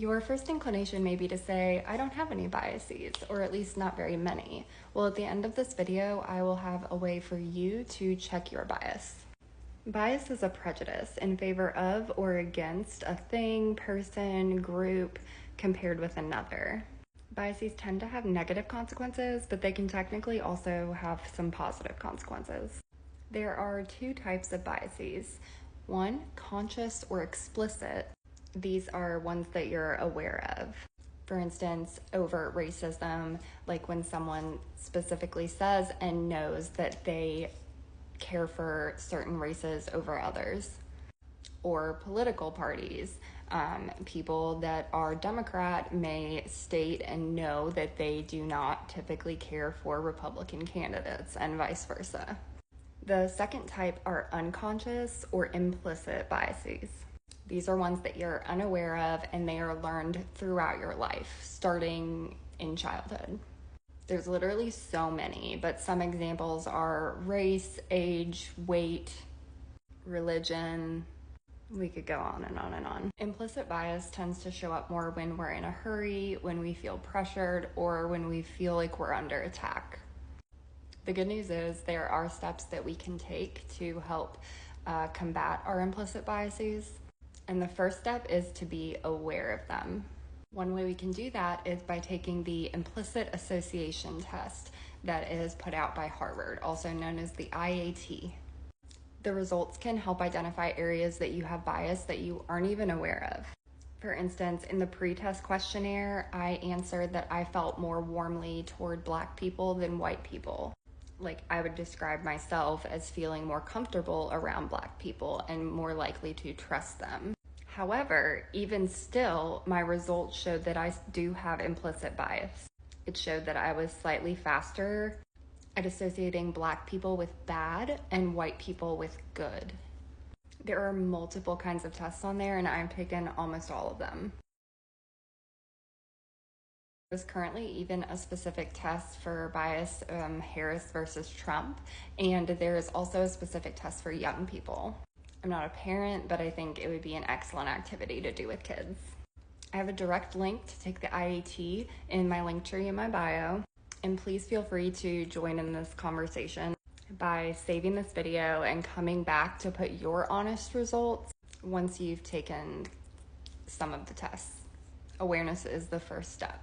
Your first inclination may be to say, I don't have any biases, or at least not very many. Well, at the end of this video, I will have a way for you to check your bias. Bias is a prejudice in favor of or against a thing, person, group, compared with another. Biases tend to have negative consequences, but they can technically also have some positive consequences. There are two types of biases. One, conscious or explicit. These are ones that you're aware of. For instance, overt racism, like when someone specifically says and knows that they care for certain races over others. Or political parties. People that are Democrat may state and know that they do not typically care for Republican candidates, and vice versa. The second type are unconscious or implicit biases. These are ones that you're unaware of, and they are learned throughout your life, starting in childhood. There's literally so many, but some examples are race, age, weight, religion. We could go on and on and on. Implicit bias tends to show up more when we're in a hurry, when we feel pressured, or when we feel like we're under attack. The good news is there are steps that we can take to help combat our implicit biases. And the first step is to be aware of them. One way we can do that is by taking the implicit association test that is put out by Harvard, also known as the IAT. The results can help identify areas that you have bias that you aren't even aware of. For instance, in the pre-test questionnaire, I answered that I felt more warmly toward Black people than white people. Like, I would describe myself as feeling more comfortable around Black people and more likely to trust them. However, even still, my results showed that I do have implicit bias. It showed that I was slightly faster at associating Black people with bad and white people with good. There are multiple kinds of tests on there, and I'm taking almost all of them. There's currently even a specific test for bias, Harris versus Trump, and there is also a specific test for young people. I'm not a parent, but I think it would be an excellent activity to do with kids. I have a direct link to take the IAT in my link tree in my bio. And please feel free to join in this conversation by saving this video and coming back to put your honest results once you've taken some of the tests. Awareness is the first step.